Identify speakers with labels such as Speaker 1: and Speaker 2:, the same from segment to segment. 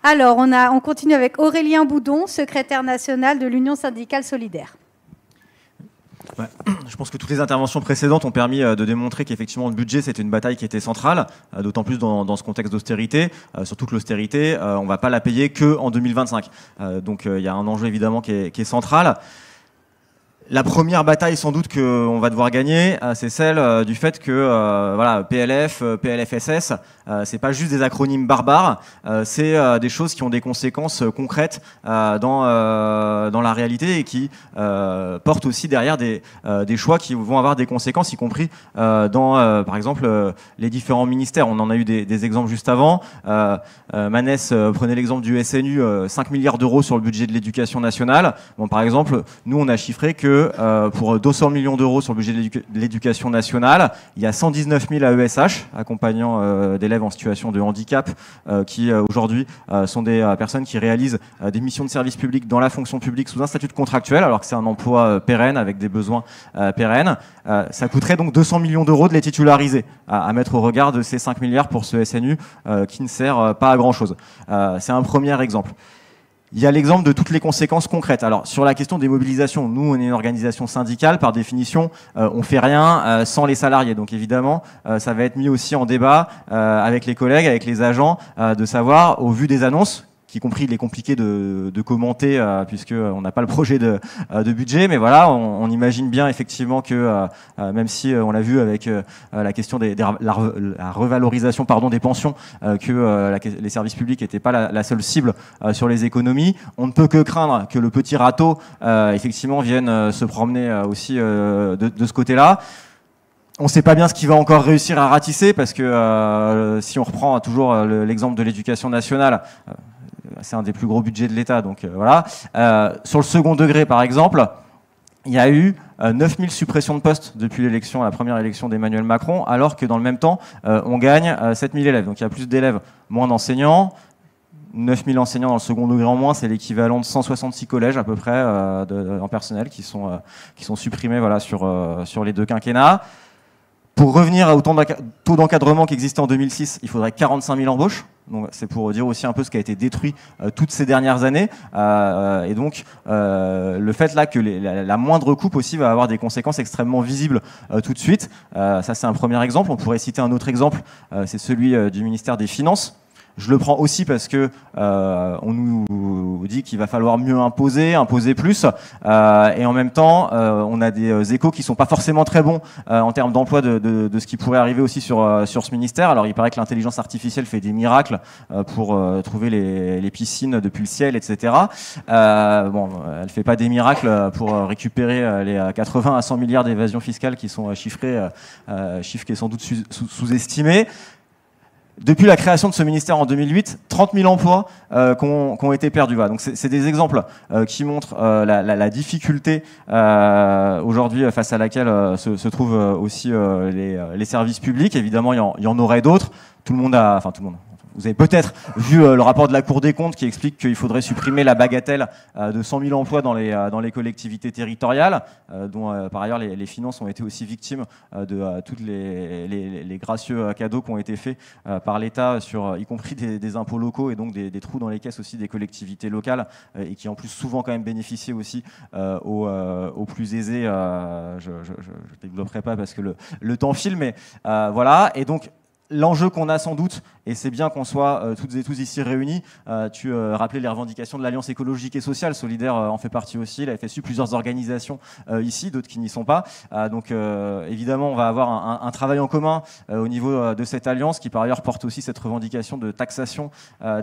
Speaker 1: Alors, on continue avec Aurélien Boudon, secrétaire national de l'Union syndicale solidaire.
Speaker 2: Ouais. Je pense que toutes les interventions précédentes ont permis de démontrer qu'effectivement le budget c'était une bataille qui était centrale, d'autant plus dans ce contexte d'austérité, surtout que l'austérité on ne va pas la payer que en 2025. Donc il y a un enjeu évidemment qui est central. La première bataille sans doute qu'on va devoir gagner, c'est celle du fait que voilà, PLF, PLFSS, c'est pas juste des acronymes barbares, c'est des choses qui ont des conséquences concrètes dans la réalité et qui portent aussi derrière des choix qui vont avoir des conséquences, y compris dans par exemple les différents ministères. On en a eu des exemples juste avant. Manès prenait l'exemple du SNU, 5 milliards d'euros sur le budget de l'éducation nationale. Bon, par exemple, nous on a chiffré que pour 200 millions d'euros sur le budget de l'éducation nationale, il y a 119 000 AESH, accompagnants d'élèves en situation de handicap, qui aujourd'hui sont des personnes qui réalisent des missions de service public dans la fonction publique sous un statut de contractuel, alors que c'est un emploi pérenne avec des besoins pérennes. Ça coûterait donc 200 millions d'euros de les titulariser, à mettre au regard de ces 5 milliards pour ce SNU qui ne sert pas à grand-chose. C'est un premier exemple. Il y a l'exemple de toutes les conséquences concrètes. Alors, sur la question des mobilisations, nous, on est une organisation syndicale. Par définition, on fait rien sans les salariés. Donc, évidemment, ça va être mis aussi en débat avec les collègues, avec les agents, de savoir, au vu des annonces, y compris il est compliqué de commenter puisqu'on n'a pas le projet de budget, mais voilà, on imagine bien effectivement que même si on l'a vu avec la question la revalorisation des pensions, que les services publics n'étaient pas la seule cible sur les économies, on ne peut que craindre que le petit râteau effectivement vienne se promener aussi de ce côté-là. On ne sait pas bien ce qu'il va encore réussir à ratisser parce que si on reprend toujours l'exemple de l'éducation nationale, c'est un des plus gros budgets de l'État, donc voilà. Sur le second degré, par exemple, il y a eu 9000 suppressions de postes depuis la première élection d'Emmanuel Macron, alors que dans le même temps, on gagne 7000 élèves. Donc il y a plus d'élèves, moins d'enseignants. 9000 enseignants dans le second degré en moins, c'est l'équivalent de 166 collèges à peu près en personnel qui sont supprimés voilà, sur les deux quinquennats. Pour revenir au taux d'encadrement qui existait en 2006, il faudrait 45 000 embauches. Donc c'est pour dire aussi un peu ce qui a été détruit toutes ces dernières années. Et donc le fait là que la moindre coupe aussi va avoir des conséquences extrêmement visibles tout de suite. Ça c'est un premier exemple. On pourrait citer un autre exemple, c'est celui du ministère des Finances. Je le prends aussi parce que on nous dit qu'il va falloir mieux imposer plus, et en même temps, on a des échos qui sont pas forcément très bons en termes d'emploi de ce qui pourrait arriver aussi sur ce ministère. Alors, il paraît que l'intelligence artificielle fait des miracles pour trouver les piscines depuis le ciel, etc. Bon, elle fait pas des miracles pour récupérer les 80 à 100 milliards d'évasion fiscale qui sont chiffrés, chiffre qui est sans doute sous-estimé. Depuis la création de ce ministère en 2008, 30 000 emplois qui ont été perdus. Voilà. Donc c'est des exemples qui montrent la difficulté aujourd'hui face à laquelle se trouvent aussi les services publics. Évidemment, il y en aurait d'autres. Tout le monde. Vous avez peut-être vu le rapport de la Cour des comptes qui explique qu'il faudrait supprimer la bagatelle de 100 000 emplois dans les collectivités territoriales, dont par ailleurs les finances ont été aussi victimes de tous les gracieux cadeaux qui ont été faits par l'État, y compris des impôts locaux et donc des trous dans les caisses aussi des collectivités locales, et qui en plus souvent quand même bénéficiaient aussi aux plus aisés. Je ne développerai pas parce que le temps file, mais voilà. Et donc, l'enjeu qu'on a sans doute, et c'est bien qu'on soit toutes et tous ici réunis, tu rappelais les revendications de l'Alliance écologique et sociale, Solidaire en fait partie aussi, la FSU, plusieurs organisations ici, d'autres qui n'y sont pas. Donc évidemment, on va avoir un travail en commun au niveau de cette alliance qui par ailleurs porte aussi cette revendication de taxation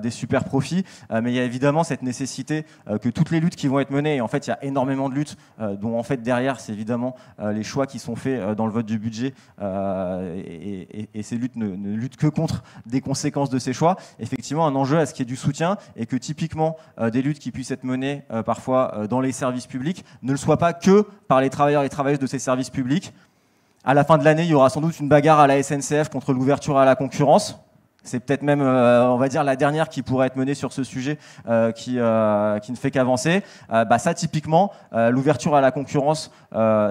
Speaker 2: des super profits. Mais il y a évidemment cette nécessité que toutes les luttes qui vont être menées, et en fait il y a énormément de luttes dont en fait derrière c'est évidemment les choix qui sont faits dans le vote du budget, et ces luttes ne luttent que contre des conséquences de ces choix. Effectivement, un enjeu à ce qu'il y ait du soutien et que typiquement des luttes qui puissent être menées parfois dans les services publics ne le soient pas que par les travailleurs et travailleuses de ces services publics. À la fin de l'année, il y aura sans doute une bagarre à la SNCF contre l'ouverture à la concurrence. c'est peut-être même, on va dire, la dernière qui pourrait être menée sur ce sujet, qui ne fait qu'avancer. Ça, typiquement, l'ouverture à la concurrence,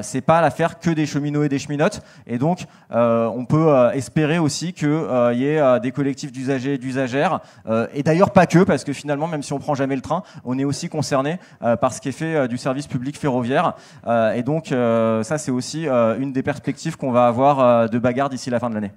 Speaker 2: c'est pas l'affaire que des cheminots et des cheminotes. Et donc, on peut espérer aussi qu'il y ait des collectifs d'usagers et d'usagères. Et d'ailleurs, pas que, parce que finalement, même si on prend jamais le train, on est aussi concerné par ce qui est fait du service public ferroviaire. Et donc, ça, c'est aussi une des perspectives qu'on va avoir de bagarre d'ici la fin de l'année.